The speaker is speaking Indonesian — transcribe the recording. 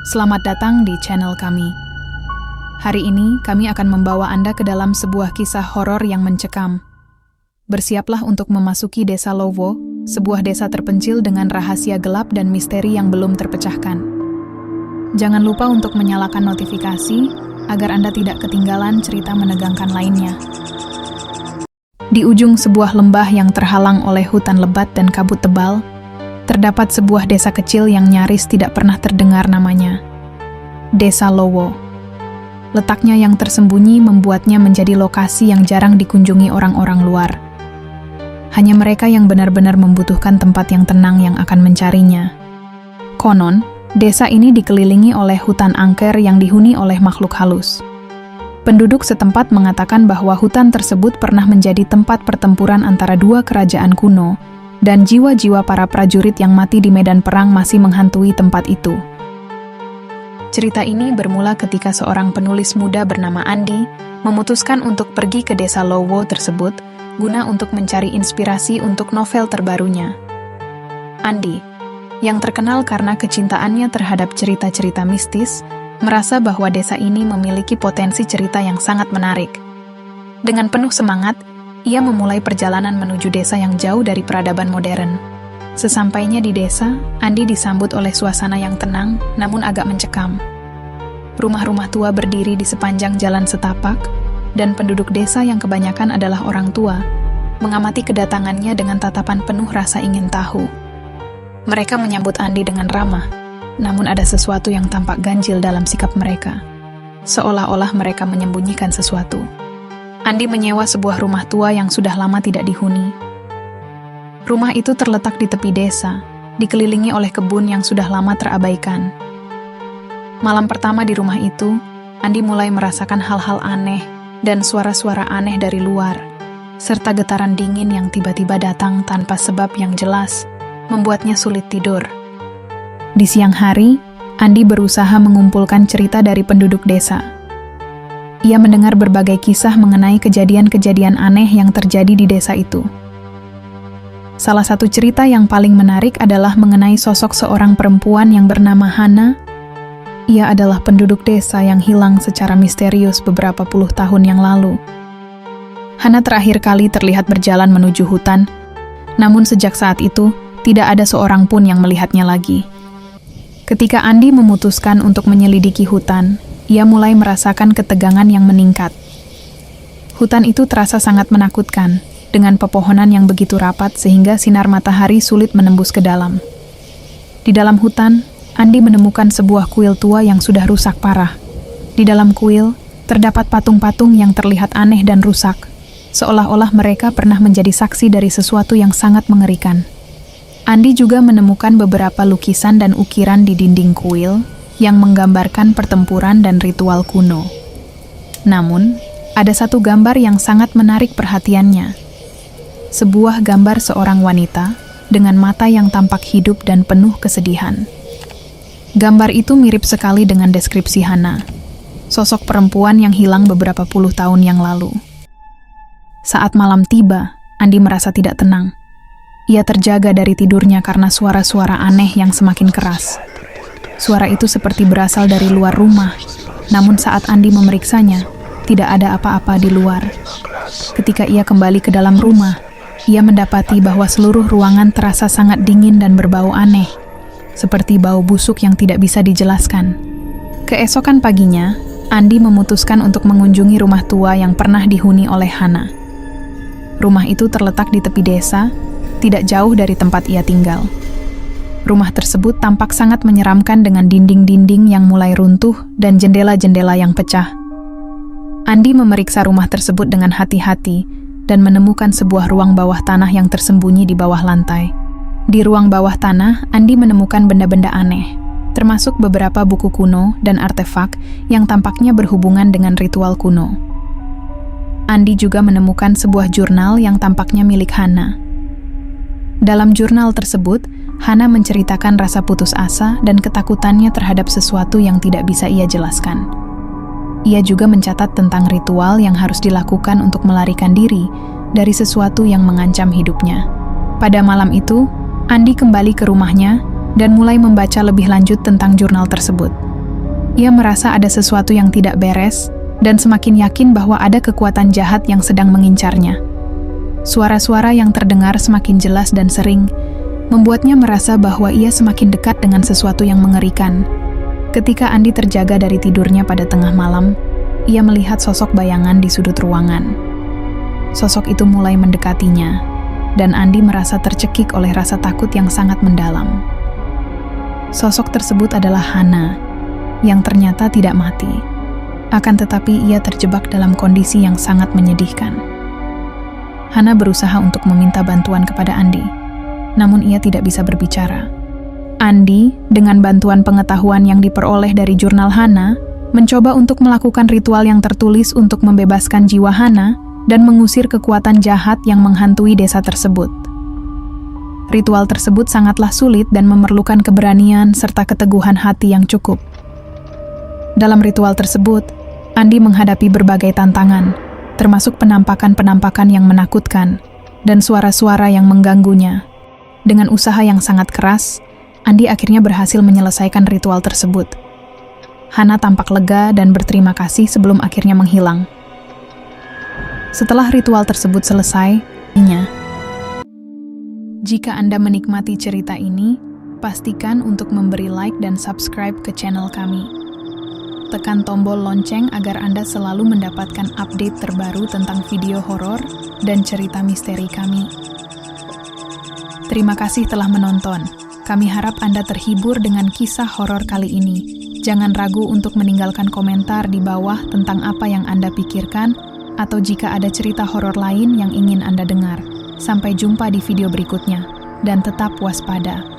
Selamat datang di channel kami. Hari ini kami akan membawa Anda ke dalam sebuah kisah horor yang mencekam. Bersiaplah untuk memasuki Desa Lowo, sebuah desa terpencil dengan rahasia gelap dan misteri yang belum terpecahkan. Jangan lupa untuk menyalakan notifikasi agar Anda tidak ketinggalan cerita menegangkan lainnya. Di ujung sebuah lembah yang terhalang oleh hutan lebat dan kabut tebal, terdapat sebuah desa kecil yang nyaris tidak pernah terdengar namanya. Desa Lowo. Letaknya yang tersembunyi membuatnya menjadi lokasi yang jarang dikunjungi orang-orang luar. Hanya mereka yang benar-benar membutuhkan tempat yang tenang yang akan mencarinya. Konon, desa ini dikelilingi oleh hutan angker yang dihuni oleh makhluk halus. Penduduk setempat mengatakan bahwa hutan tersebut pernah menjadi tempat pertempuran antara dua kerajaan kuno, dan jiwa-jiwa para prajurit yang mati di medan perang masih menghantui tempat itu. Cerita ini bermula ketika seorang penulis muda bernama Andi memutuskan untuk pergi ke Desa Lowo tersebut guna untuk mencari inspirasi untuk novel terbarunya. Andi, yang terkenal karena kecintaannya terhadap cerita-cerita mistis, merasa bahwa desa ini memiliki potensi cerita yang sangat menarik. Dengan penuh semangat, ia memulai perjalanan menuju desa yang jauh dari peradaban modern. Sesampainya di desa, Andi disambut oleh suasana yang tenang namun agak mencekam. Rumah-rumah tua berdiri di sepanjang jalan setapak, dan penduduk desa yang kebanyakan adalah orang tua, mengamati kedatangannya dengan tatapan penuh rasa ingin tahu. Mereka menyambut Andi dengan ramah, namun ada sesuatu yang tampak ganjil dalam sikap mereka, seolah-olah mereka menyembunyikan sesuatu. Andi menyewa sebuah rumah tua yang sudah lama tidak dihuni. Rumah itu terletak di tepi desa, dikelilingi oleh kebun yang sudah lama terabaikan. Malam pertama di rumah itu, Andi mulai merasakan hal-hal aneh dan suara-suara aneh dari luar, serta getaran dingin yang tiba-tiba datang tanpa sebab yang jelas, membuatnya sulit tidur. Di siang hari, Andi berusaha mengumpulkan cerita dari penduduk desa. Ia mendengar berbagai kisah mengenai kejadian-kejadian aneh yang terjadi di desa itu. Salah satu cerita yang paling menarik adalah mengenai sosok seorang perempuan yang bernama Hana. Ia adalah penduduk desa yang hilang secara misterius beberapa puluh tahun yang lalu. Hana terakhir kali terlihat berjalan menuju hutan, namun sejak saat itu, tidak ada seorang pun yang melihatnya lagi. Ketika Andi memutuskan untuk menyelidiki hutan, ia mulai merasakan ketegangan yang meningkat. Hutan itu terasa sangat menakutkan, dengan pepohonan yang begitu rapat sehingga sinar matahari sulit menembus ke dalam. Di dalam hutan, Andi menemukan sebuah kuil tua yang sudah rusak parah. Di dalam kuil, terdapat patung-patung yang terlihat aneh dan rusak, seolah-olah mereka pernah menjadi saksi dari sesuatu yang sangat mengerikan. Andi juga menemukan beberapa lukisan dan ukiran di dinding kuil yang menggambarkan pertempuran dan ritual kuno. Namun, ada satu gambar yang sangat menarik perhatiannya. Sebuah gambar seorang wanita dengan mata yang tampak hidup dan penuh kesedihan. Gambar itu mirip sekali dengan deskripsi Hana, sosok perempuan yang hilang beberapa puluh tahun yang lalu. Saat malam tiba, Andi merasa tidak tenang. Ia terjaga dari tidurnya karena suara-suara aneh yang semakin keras. Suara itu seperti berasal dari luar rumah, namun saat Andi memeriksanya, tidak ada apa-apa di luar. Ketika ia kembali ke dalam rumah, ia mendapati bahwa seluruh ruangan terasa sangat dingin dan berbau aneh, seperti bau busuk yang tidak bisa dijelaskan. Keesokan paginya, Andi memutuskan untuk mengunjungi rumah tua yang pernah dihuni oleh Hana. Rumah itu terletak di tepi desa, tidak jauh dari tempat ia tinggal. Rumah tersebut tampak sangat menyeramkan dengan dinding-dinding yang mulai runtuh dan jendela-jendela yang pecah. Andi memeriksa rumah tersebut dengan hati-hati dan menemukan sebuah ruang bawah tanah yang tersembunyi di bawah lantai. Di ruang bawah tanah, Andi menemukan benda-benda aneh, termasuk beberapa buku kuno dan artefak yang tampaknya berhubungan dengan ritual kuno. Andi juga menemukan sebuah jurnal yang tampaknya milik Hana. Dalam jurnal tersebut, Hana menceritakan rasa putus asa dan ketakutannya terhadap sesuatu yang tidak bisa ia jelaskan. Ia juga mencatat tentang ritual yang harus dilakukan untuk melarikan diri dari sesuatu yang mengancam hidupnya. Pada malam itu, Andi kembali ke rumahnya dan mulai membaca lebih lanjut tentang jurnal tersebut. Ia merasa ada sesuatu yang tidak beres dan semakin yakin bahwa ada kekuatan jahat yang sedang mengincarnya. Suara-suara yang terdengar semakin jelas dan sering, membuatnya merasa bahwa ia semakin dekat dengan sesuatu yang mengerikan. Ketika Andi terjaga dari tidurnya pada tengah malam, ia melihat sosok bayangan di sudut ruangan. Sosok itu mulai mendekatinya, dan Andi merasa tercekik oleh rasa takut yang sangat mendalam. Sosok tersebut adalah Hana, yang ternyata tidak mati. Akan tetapi ia terjebak dalam kondisi yang sangat menyedihkan. Hana berusaha untuk meminta bantuan kepada Andi, namun ia tidak bisa berbicara. Andi, dengan bantuan pengetahuan yang diperoleh dari jurnal Hana, mencoba untuk melakukan ritual yang tertulis untuk membebaskan jiwa Hana dan mengusir kekuatan jahat yang menghantui desa tersebut. Ritual tersebut sangatlah sulit dan memerlukan keberanian serta keteguhan hati yang cukup. Dalam ritual tersebut, Andi menghadapi berbagai tantangan, termasuk penampakan-penampakan yang menakutkan dan suara-suara yang mengganggunya. Dengan usaha yang sangat keras, Andi akhirnya berhasil menyelesaikan ritual tersebut. Hana tampak lega dan berterima kasih sebelum akhirnya menghilang. Setelah ritual tersebut selesai, jika Anda menikmati cerita ini, pastikan untuk memberi like dan subscribe ke channel kami. Tekan tombol lonceng agar Anda selalu mendapatkan update terbaru tentang video horor dan cerita misteri kami. Terima kasih telah menonton. Kami harap Anda terhibur dengan kisah horor kali ini. Jangan ragu untuk meninggalkan komentar di bawah tentang apa yang Anda pikirkan, atau jika ada cerita horor lain yang ingin Anda dengar. Sampai jumpa di video berikutnya, dan tetap waspada.